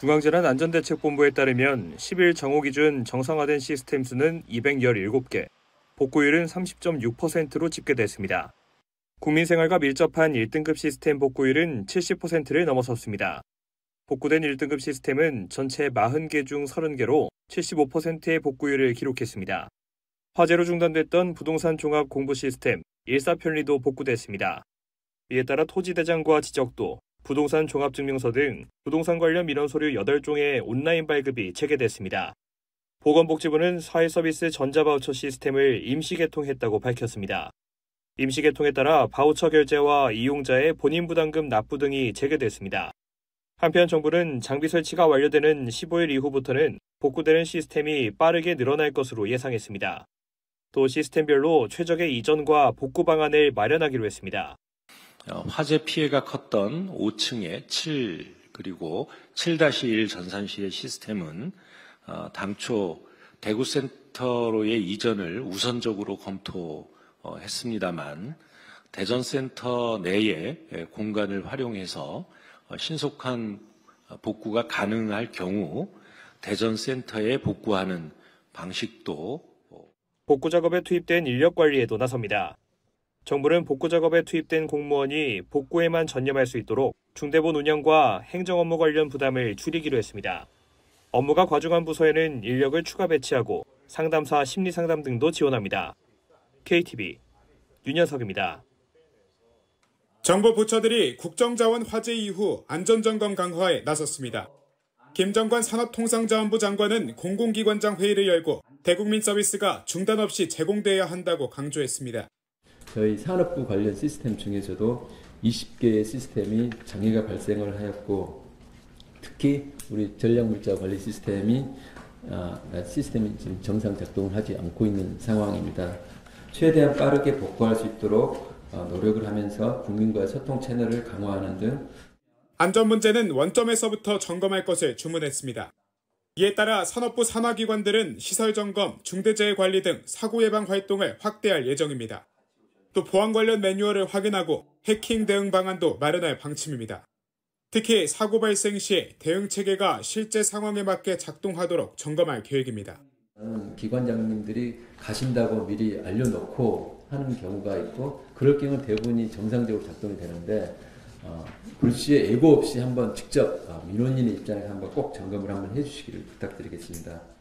중앙재난안전대책본부에 따르면 10일 정오 기준 정상화된 시스템 수는 217개, 복구율은 30.6%로 집계됐습니다. 국민생활과 밀접한 1등급 시스템 복구율은 70%를 넘어섰습니다. 복구된 1등급 시스템은 전체 40개 중 30개로 75%의 복구율을 기록했습니다. 화재로 중단됐던 부동산 종합 공부 시스템 일사편리도 복구됐습니다. 이에 따라 토지대장과 지적도, 부동산 종합증명서 등 부동산 관련 민원 서류 8종의 온라인 발급이 체계됐습니다. 보건복지부는 사회서비스 전자바우처 시스템을 임시 개통했다고 밝혔습니다. 임시 개통에 따라 바우처 결제와 이용자의 본인 부담금 납부 등이 재개됐습니다. 한편 정부는 장비 설치가 완료되는 15일 이후부터는 복구되는 시스템이 빠르게 늘어날 것으로 예상했습니다. 또 시스템별로 최적의 이전과 복구 방안을 마련하기로 했습니다. 화재 피해가 컸던 5층의 7 그리고 7-1 전산실의 시스템은 당초 대구센터로의 이전을 우선적으로 검토했습니다만 대전센터 내의 공간을 활용해서 신속한 복구가 가능할 경우 대전센터에 복구하는 방식도 복구 작업에 투입된 인력 관리에도 나섭니다. 정부는 복구 작업에 투입된 공무원이 복구에만 전념할 수 있도록 중대본 운영과 행정 업무 관련 부담을 줄이기로 했습니다. 업무가 과중한 부서에는 인력을 추가 배치하고 상담사 심리상담 등도 지원합니다. KTV 윤현석입니다. 정부 부처들이 국정자원 화재 이후 안전점검 강화에 나섰습니다. 김정관 산업통상자원부 장관은 공공기관장 회의를 열고 대국민 서비스가 중단 없이 제공돼야 한다고 강조했습니다. 저희 산업부 관련 시스템 중에서도 20개의 시스템이 장애가 발생을 하였고 특히 우리 전략물자 관리 시스템이 지금 정상 작동을 하지 않고 있는 상황입니다. 최대한 빠르게 복구할 수 있도록 노력을 하면서 국민과의 소통 채널을 강화하는 등 안전 문제는 원점에서부터 점검할 것을 주문했습니다. 이에 따라 산업부 산하기관들은 시설 점검, 중대재해 관리 등 사고 예방 활동을 확대할 예정입니다. 또 보안 관련 매뉴얼을 확인하고 해킹 대응 방안도 마련할 방침입니다. 특히 사고 발생 시 대응 체계가 실제 상황에 맞게 작동하도록 점검할 계획입니다. 기관장님들이 가신다고 미리 알려놓고 하는 경우가 있고 그럴 경우는 대부분이 정상적으로 작동이 되는데 불시에 예고 없이 한번 직접 민원인의 입장에서 한번 꼭 점검을 한번 해주시기를 부탁드리겠습니다.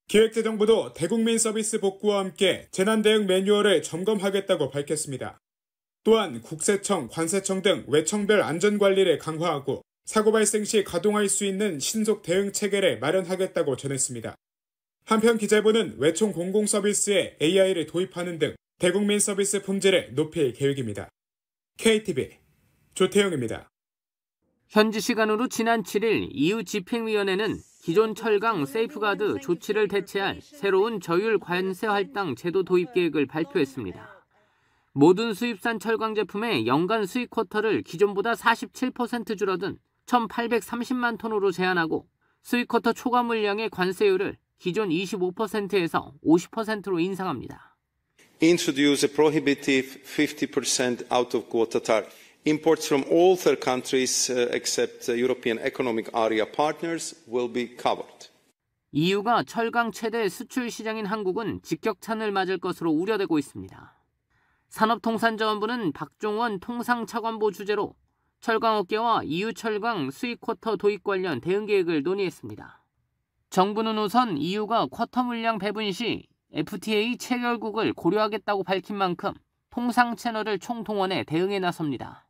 기획재정부도 대국민 서비스 복구와 함께 재난대응 매뉴얼을 점검하겠다고 밝혔습니다. 또한 국세청, 관세청 등 외청별 안전관리를 강화하고 사고 발생 시 가동할 수 있는 신속 대응 체계를 마련하겠다고 전했습니다. 한편 기재부는 외청 공공서비스에 AI를 도입하는 등 대국민 서비스 품질을 높일 계획입니다. KTV 조태영입니다. 현지 시간으로 지난 7일 EU 집행위원회는 기존 철강 세이프가드 조치를 대체할 새로운 저율 관세 할당 제도 도입 계획을 발표했습니다. 모든 수입산 철강 제품의 연간 수입 쿼터를 기존보다 47% 줄어든 1,830만 톤으로 제한하고 수입 쿼터 초과 물량의 관세율을 기존 25%에서 50%로 인상합니다. Introduce a prohibitive 50% out of quota tariff. Imports from all third countries except European Economic Area partners will be covered. EU가 철강 최대 수출 시장인 한국은 직격탄을 맞을 것으로 우려되고 있습니다. 산업통상자원부는 박종원 통상차관보 주재로 철강업계와 EU 철강 수입 쿼터 도입 관련 대응 계획을 논의했습니다. 정부는 우선 EU가 쿼터 물량 배분 시 FTA 체결국을 고려하겠다고 밝힌 만큼 통상 채널을 총동원해 대응에 나섭니다.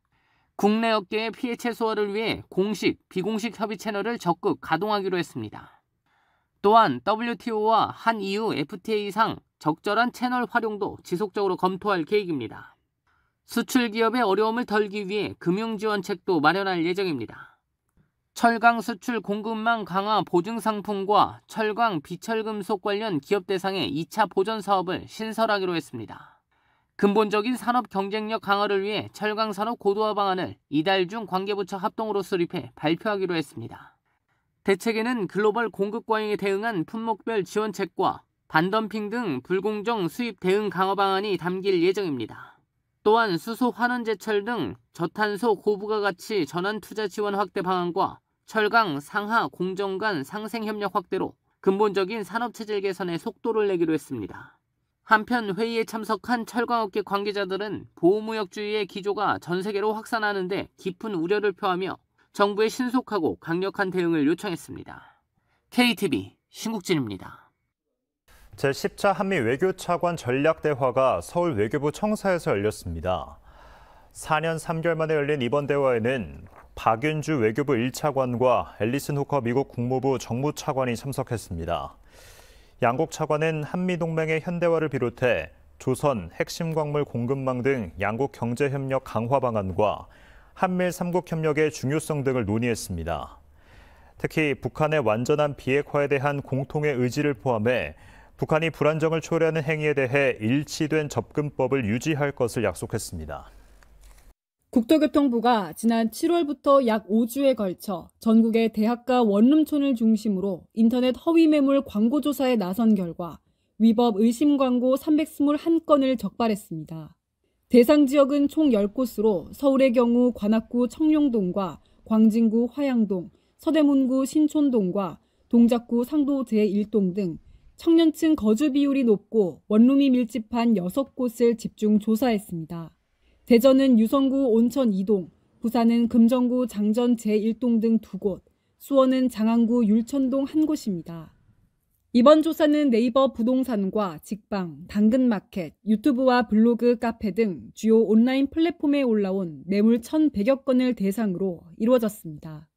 국내 업계의 피해 최소화를 위해 공식, 비공식 협의 채널을 적극 가동하기로 했습니다. 또한 WTO와 한 EU FTA상 적절한 채널 활용도 지속적으로 검토할 계획입니다. 수출 기업의 어려움을 덜기 위해 금융지원책도 마련할 예정입니다. 철강 수출 공급망 강화 보증 상품과 철강 비철금속 관련 기업 대상의 2차 보전 사업을 신설하기로 했습니다. 근본적인 산업 경쟁력 강화를 위해 철강산업 고도화 방안을 이달 중 관계부처 합동으로 수립해 발표하기로 했습니다. 대책에는 글로벌 공급 과잉에 대응한 품목별 지원책과 반덤핑 등 불공정 수입 대응 강화 방안이 담길 예정입니다. 또한 수소 환원제철 등 저탄소 고부가가치 전환 투자 지원 확대 방안과 철강 상하 공정 간 상생 협력 확대로 근본적인 산업체질 개선에 속도를 내기로 했습니다. 한편 회의에 참석한 철강업계 관계자들은 보호무역주의의 기조가 전 세계로 확산하는데 깊은 우려를 표하며 정부의 신속하고 강력한 대응을 요청했습니다. KTV 신국진입니다. 제10차 한미 외교차관 전략대화가 서울 외교부 청사에서 열렸습니다. 4년 3개월 만에 열린 이번 대화에는 박윤주 외교부 1차관과 앨리슨 후커 미국 국무부 정무차관이 참석했습니다. 양국 차관은 한미동맹의 현대화를 비롯해 조선, 핵심 광물 공급망 등 양국 경제협력 강화 방안과 한밀 3국 협력의 중요성 등을 논의했습니다. 특히 북한의 완전한 비핵화에 대한 공통의 의지를 포함해 북한이 불안정을 초래하는 행위에 대해 일치된 접근법을 유지할 것을 약속했습니다. 국토교통부가 지난 7월부터 약 5주에 걸쳐 전국의 대학가 원룸촌을 중심으로 인터넷 허위 매물 광고 조사에 나선 결과 위법 의심 광고 321건을 적발했습니다. 대상 지역은 총 10곳으로 서울의 경우 관악구 청룡동과 광진구 화양동, 서대문구 신촌동과 동작구 상도 제1동 등 청년층 거주 비율이 높고 원룸이 밀집한 6곳을 집중 조사했습니다. 대전은 유성구 온천 2동, 부산은 금정구 장전 제1동 등 2곳, 수원은 장안구 율천동 1곳입니다. 이번 조사는 네이버 부동산과 직방, 당근마켓, 유튜브와 블로그, 카페 등 주요 온라인 플랫폼에 올라온 매물 1,100여 건을 대상으로 이루어졌습니다.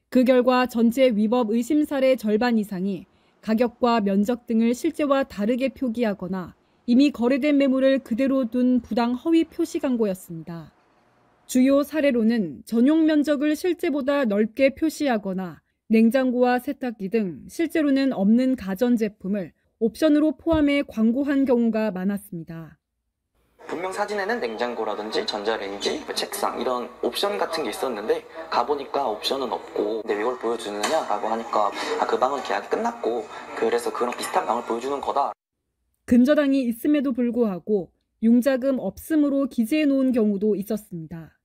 그 결과 전체 위법 의심 사례 절반 이상이 가격과 면적 등을 실제와 다르게 표기하거나 이미 거래된 매물을 그대로 둔 부당 허위 표시 광고였습니다. 주요 사례로는 전용 면적을 실제보다 넓게 표시하거나 냉장고와 세탁기 등 실제로는 없는 가전제품을 옵션으로 포함해 광고한 경우가 많았습니다. 분명 사진에는 냉장고라든지 전자레인지, 책상 이런 옵션 같은 게 있었는데 가보니까 옵션은 없고 근데 이걸 보여주느냐라고 하니까 그 방은 계약이 끝났고 그래서 그런 비슷한 방을 보여주는 거다. 근저당이 있음에도 불구하고 융자금 없음으로 기재해 놓은 경우도 있었습니다.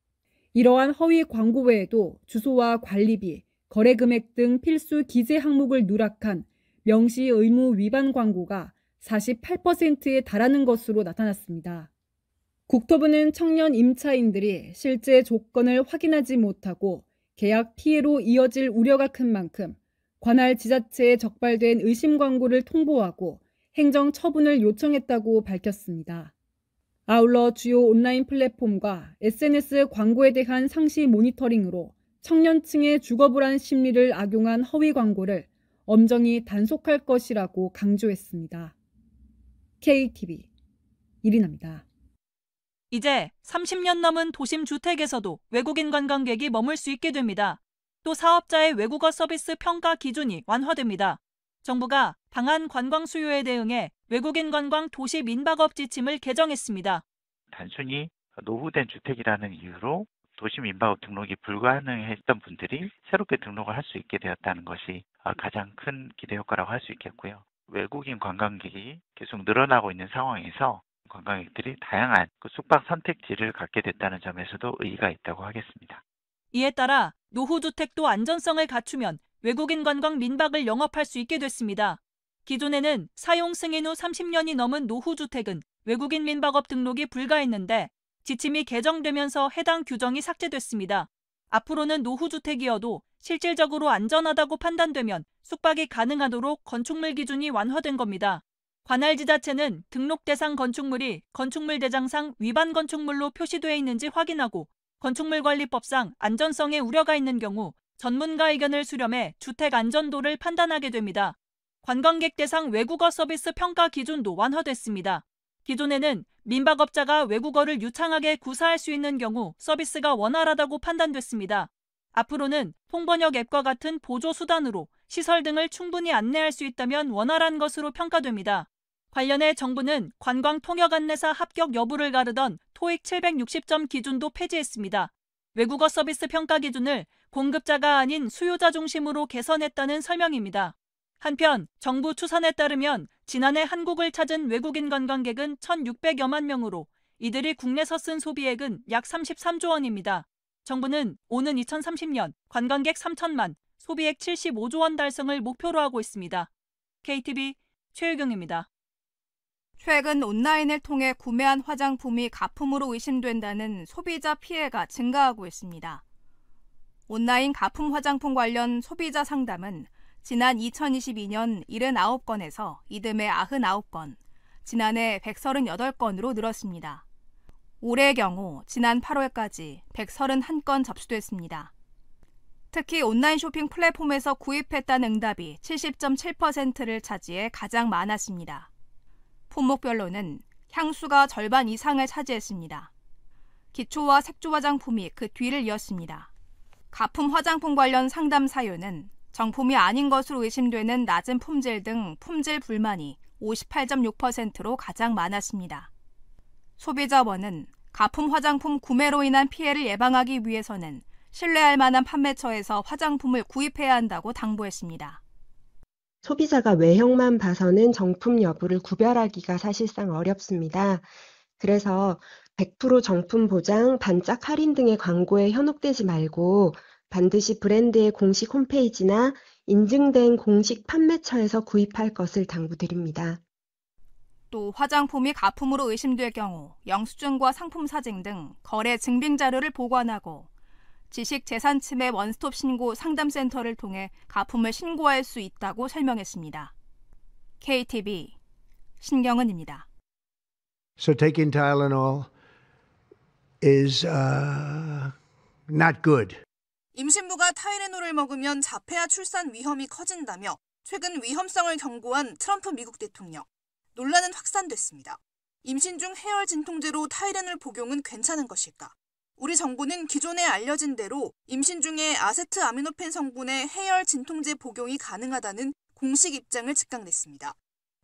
이러한 허위 광고 외에도 주소와 관리비, 거래 금액 등 필수 기재 항목을 누락한 명시 의무 위반 광고가 48%에 달하는 것으로 나타났습니다. 국토부는 청년 임차인들이 실제 조건을 확인하지 못하고 계약 피해로 이어질 우려가 큰 만큼 관할 지자체에 적발된 의심 광고를 통보하고 행정 처분을 요청했다고 밝혔습니다. 아울러 주요 온라인 플랫폼과 SNS 광고에 대한 상시 모니터링으로 청년층의 주거불안 심리를 악용한 허위 광고를 엄정히 단속할 것이라고 강조했습니다. KTV 이리나입니다. 이제 30년 넘은 도심 주택에서도 외국인 관광객이 머물 수 있게 됩니다. 또 사업자의 외국어 서비스 평가 기준이 완화됩니다. 정부가 방한 관광 수요에 대응해 외국인 관광 도시 민박업 지침을 개정했습니다. 단순히 노후된 주택이라는 이유로 도시 민박업 등록이 불가능했던 분들이 새롭게 등록을 할 수 있게 되었다는 것이 가장 큰 기대 효과라고 할 수 있겠고요. 외국인 관광객이 계속 늘어나고 있는 상황에서 관광객들이 다양한 숙박 선택지를 갖게 됐다는 점에서도 의의가 있다고 하겠습니다. 이에 따라 노후주택도 안전성을 갖추면 외국인 관광 민박을 영업할 수 있게 됐습니다. 기존에는 사용 승인 후 30년이 넘은 노후주택은 외국인 민박업 등록이 불가했는데 지침이 개정되면서 해당 규정이 삭제됐습니다. 앞으로는 노후주택이어도 실질적으로 안전하다고 판단되면 숙박이 가능하도록 건축물 기준이 완화된 겁니다. 관할 지자체는 등록 대상 건축물이 건축물 대장상 위반 건축물로 표시되어 있는지 확인하고 건축물관리법상 안전성에 우려가 있는 경우 전문가 의견을 수렴해 주택 안전도를 판단하게 됩니다. 관광객 대상 외국어 서비스 평가 기준도 완화됐습니다. 기존에는 민박업자가 외국어를 유창하게 구사할 수 있는 경우 서비스가 원활하다고 판단됐습니다. 앞으로는 통번역 앱과 같은 보조 수단으로 시설 등을 충분히 안내할 수 있다면 원활한 것으로 평가됩니다. 관련해 정부는 관광 통역 안내사 합격 여부를 가르던 토익 760점 기준도 폐지했습니다. 외국어 서비스 평가 기준을 공급자가 아닌 수요자 중심으로 개선했다는 설명입니다. 한편 정부 추산에 따르면 지난해 한국을 찾은 외국인 관광객은 1,600여만 명으로 이들이 국내서 쓴 소비액은 약 33조 원입니다. 정부는 오는 2030년 관광객 3천만, 소비액 75조 원 달성을 목표로 하고 있습니다. KTV 최유경입니다. 최근 온라인을 통해 구매한 화장품이 가품으로 의심된다는 소비자 피해가 증가하고 있습니다. 온라인 가품 화장품 관련 소비자 상담은 지난 2022년 79건에서 이듬해 99건, 지난해 138건으로 늘었습니다. 올해의 경우 지난 8월까지 131건 접수됐습니다. 특히 온라인 쇼핑 플랫폼에서 구입했다는 응답이 70.7%를 차지해 가장 많았습니다. 품목별로는 향수가 절반 이상을 차지했습니다. 기초와 색조 화장품이 그 뒤를 이었습니다. 가품 화장품 관련 상담 사유는 정품이 아닌 것으로 의심되는 낮은 품질 등 품질 불만이 58.6%로 가장 많았습니다. 소비자원은 가품 화장품 구매로 인한 피해를 예방하기 위해서는 신뢰할 만한 판매처에서 화장품을 구입해야 한다고 당부했습니다. 소비자가 외형만 봐서는 정품 여부를 구별하기가 사실상 어렵습니다. 그래서 100% 정품 보장, 반짝 할인 등의 광고에 현혹되지 말고 반드시 브랜드의 공식 홈페이지나 인증된 공식 판매처에서 구입할 것을 당부드립니다. 또 화장품이 가품으로 의심될 경우 영수증과 상품 사진 등 거래 증빙 자료를 보관하고 지식재산침해 원스톱 신고 상담센터를 통해 가품을 신고할 수 있다고 설명했습니다. KTV 신경은입니다. So taking Tylenol is not good. 임신부가 타이레놀을 먹으면 자폐아 출산 위험이 커진다며 최근 위험성을 경고한 트럼프 미국 대통령. 논란은 확산됐습니다. 임신 중 해열 진통제로 타이레놀 복용은 괜찮은 것일까? 우리 정부는 기존에 알려진 대로 임신 중에 아세트아미노펜 성분의 해열 진통제 복용이 가능하다는 공식 입장을 즉각냈습니다.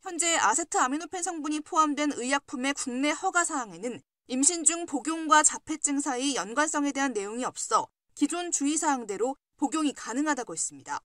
현재 아세트아미노펜 성분이 포함된 의약품의 국내 허가 사항에는 임신 중 복용과 자폐증 사이 연관성에 대한 내용이 없어 기존 주의사항대로 복용이 가능하다고 했습니다.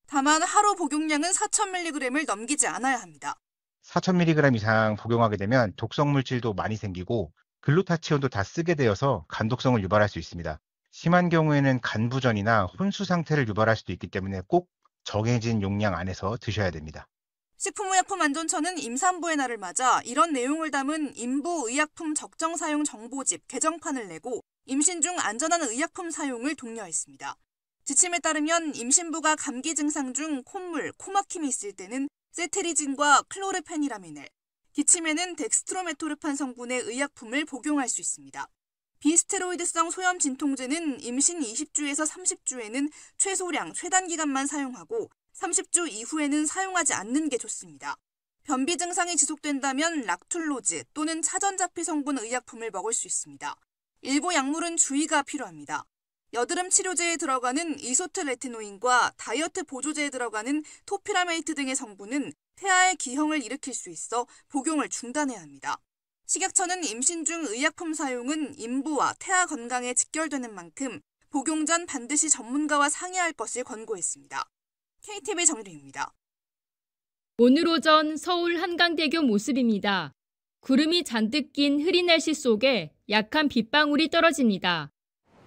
다만 하루 복용량은 4,000mg을 넘기지 않아야 합니다. 4,000mg 이상 복용하게 되면 독성 물질도 많이 생기고 글루타치온도 다 쓰게 되어서 간독성을 유발할 수 있습니다. 심한 경우에는 간부전이나 혼수 상태를 유발할 수도 있기 때문에 꼭 정해진 용량 안에서 드셔야 됩니다. 식품의약품안전처는 임산부의 날을 맞아 이런 내용을 담은 임부 의약품 적정 사용 정보집 개정판을 내고 임신 중 안전한 의약품 사용을 독려했습니다. 지침에 따르면 임신부가 감기 증상 중 콧물, 코막힘이 있을 때는 세트리진과 클로르페니라민을, 기침에는 덱스트로메토르판 성분의 의약품을 복용할 수 있습니다. 비스테로이드성 소염 진통제는 임신 20주에서 30주에는 최소량 최단기간만 사용하고 30주 이후에는 사용하지 않는 게 좋습니다. 변비 증상이 지속된다면 락툴로즈 또는 차전자피 성분 의약품을 먹을 수 있습니다. 일부 약물은 주의가 필요합니다. 여드름 치료제에 들어가는 이소트레티노인과 다이어트 보조제에 들어가는 토피라메이트 등의 성분은 태아의 기형을 일으킬 수 있어 복용을 중단해야 합니다. 식약처는 임신 중 의약품 사용은 임부와 태아 건강에 직결되는 만큼 복용 전 반드시 전문가와 상의할 것을 권고했습니다. KTV 정유리입니다. 오늘 오전 서울 한강대교 모습입니다. 구름이 잔뜩 낀 흐린 날씨 속에 약한 빗방울이 떨어집니다.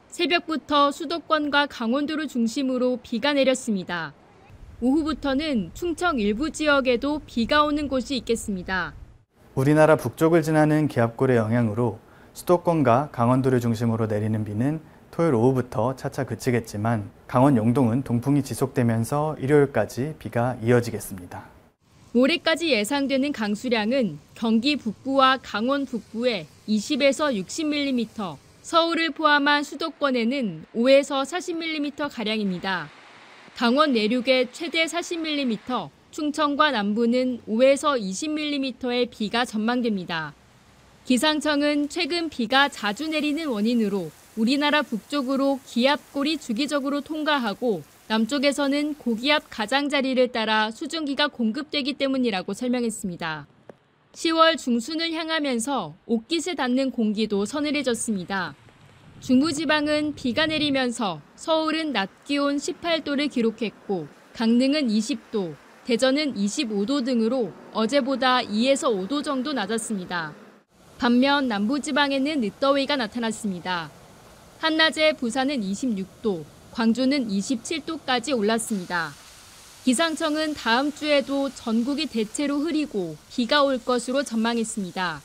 새벽부터 수도권과 강원도를 중심으로 비가 내렸습니다. 오후부터는 충청 일부 지역에도 비가 오는 곳이 있겠습니다. 우리나라 북쪽을 지나는 기압골의 영향으로 수도권과 강원도를 중심으로 내리는 비는 토요일 오후부터 차차 그치겠지만 강원 영동은 동풍이 지속되면서 일요일까지 비가 이어지겠습니다. 모레까지 예상되는 강수량은 경기 북부와 강원 북부에 20에서 60mm, 서울을 포함한 수도권에는 5에서 40mm가량입니다. 강원 내륙에 최대 40mm, 충청과 남부는 5에서 20mm의 비가 전망됩니다. 기상청은 최근 비가 자주 내리는 원인으로 우리나라 북쪽으로 기압골이 주기적으로 통과하고 남쪽에서는 고기압 가장자리를 따라 수증기가 공급되기 때문이라고 설명했습니다. 10월 중순을 향하면서 옷깃에 닿는 공기도 서늘해졌습니다. 중부지방은 비가 내리면서 서울은 낮 기온 18도를 기록했고 강릉은 20도, 대전은 25도 등으로 어제보다 2에서 5도 정도 낮았습니다. 반면 남부지방에는 늦더위가 나타났습니다. 한낮에 부산은 26도, 광주는 27도까지 올랐습니다. 기상청은 다음 주에도 전국이 대체로 흐리고 비가 올 것으로 전망했습니다.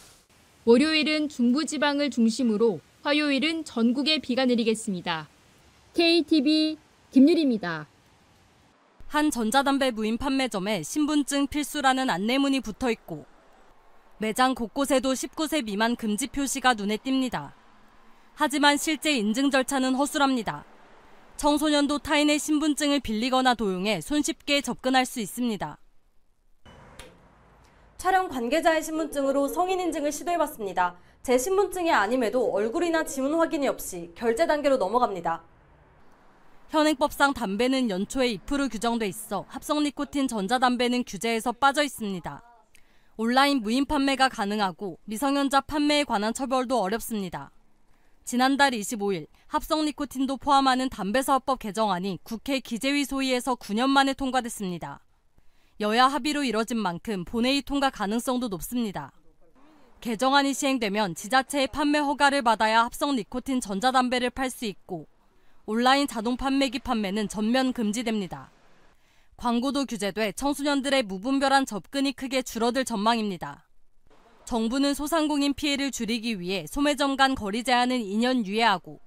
월요일은 중부지방을 중심으로 화요일은 전국에 비가 내리겠습니다. KTV 김유리입니다. 한 전자담배 무인 판매점에 신분증 필수라는 안내문이 붙어 있고 매장 곳곳에도 19세 미만 금지 표시가 눈에 띕니다. 하지만 실제 인증 절차는 허술합니다. 청소년도 타인의 신분증을 빌리거나 도용해 손쉽게 접근할 수 있습니다. 촬영 관계자의 신분증으로 성인 인증을 시도해봤습니다. 제 신분증이 아님에도 얼굴이나 지문 확인이 없이 결제 단계로 넘어갑니다. 현행법상 담배는 연초에 2% 규정돼 있어 합성 니코틴 전자담배는 규제에서 빠져 있습니다. 온라인 무인 판매가 가능하고 미성년자 판매에 관한 처벌도 어렵습니다. 지난달 25일 합성 니코틴도 포함하는 담배사업법 개정안이 국회 기재위 소위에서 9년 만에 통과됐습니다. 여야 합의로 이뤄진 만큼 본회의 통과 가능성도 높습니다. 개정안이 시행되면 지자체의 판매 허가를 받아야 합성 니코틴 전자담배를 팔 수 있고 온라인 자동 판매기 판매는 전면 금지됩니다. 광고도 규제돼 청소년들의 무분별한 접근이 크게 줄어들 전망입니다. 정부는 소상공인 피해를 줄이기 위해 소매점 간 거리 제한은 2년 유예하고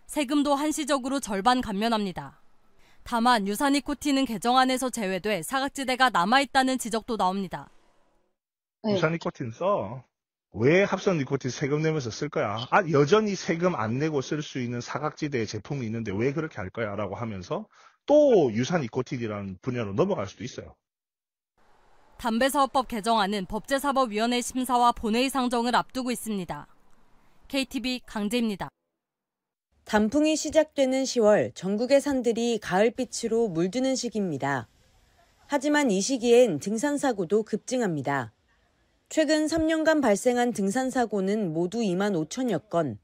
세금도 한시적으로 절반 감면합니다. 다만 유사 니코틴은 개정안에서 제외돼 사각지대가 남아있다는 지적도 나옵니다. 유사 니코틴 써. 왜 합성 니코틴 세금 내면서 쓸 거야? 여전히 세금 안 내고 쓸 수 있는 사각지대의 제품이 있는데 왜 그렇게 할 거야? 라고 하면서 또 유사 니코틴이라는 분야로 넘어갈 수도 있어요. 담배사업법 개정안은 법제사법위원회 심사와 본회의 상정을 앞두고 있습니다. KTV 강재입니다. 단풍이 시작되는 10월, 전국의 산들이 가을빛으로 물드는 시기입니다. 하지만 이 시기엔 등산사고도 급증합니다. 최근 3년간 발생한 등산사고는 모두 2만 5천여 건,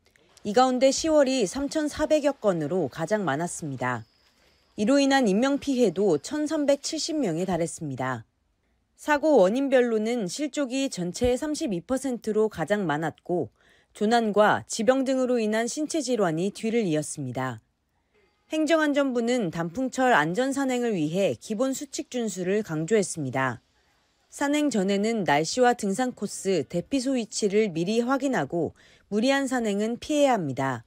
이 가운데 10월이 3,400여 건으로 가장 많았습니다. 이로 인한 인명피해도 1,370명에 달했습니다. 사고 원인별로는 실족이 전체의 32%로 가장 많았고 조난과 지병 등으로 인한 신체 질환이 뒤를 이었습니다. 행정안전부는 단풍철 안전산행을 위해 기본 수칙 준수를 강조했습니다. 산행 전에는 날씨와 등산 코스, 대피소 위치를 미리 확인하고 무리한 산행은 피해야 합니다.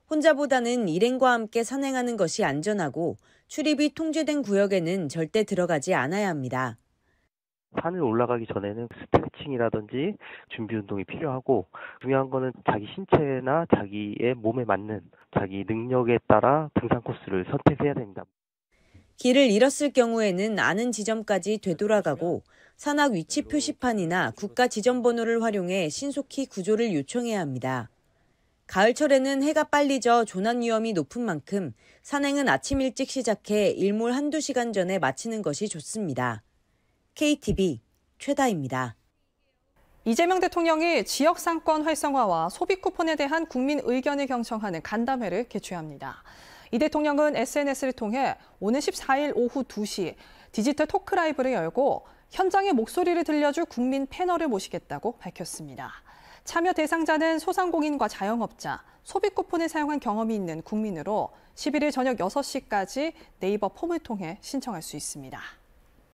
혼자보다는 일행과 함께 산행하는 것이 안전하고 출입이 통제된 구역에는 절대 들어가지 않아야 합니다. 산을 올라가기 전에는 스트레칭이라든지 준비 운동이 필요하고 중요한 거는 자기 신체나 자기의 몸에 맞는 자기 능력에 따라 등산 코스를 선택해야 됩니다. 길을 잃었을 경우에는 아는 지점까지 되돌아가고 산악 위치 표시판이나 국가 지점번호를 활용해 신속히 구조를 요청해야 합니다. 가을철에는 해가 빨리 져 조난 위험이 높은 만큼 산행은 아침 일찍 시작해 일몰 한두 시간 전에 마치는 것이 좋습니다. KTV 최다입니다. 이재명 대통령이 지역 상권 활성화와 소비 쿠폰에 대한 국민 의견을 경청하는 간담회를 개최합니다. 이 대통령은 SNS를 통해 오는 14일 오후 2시 디지털 토크 라이브를 열고 현장의 목소리를 들려줄 국민 패널을 모시겠다고 밝혔습니다. 참여 대상자는 소상공인과 자영업자, 소비 쿠폰을 사용한 경험이 있는 국민으로 11일 저녁 6시까지 네이버 폼을 통해 신청할 수 있습니다.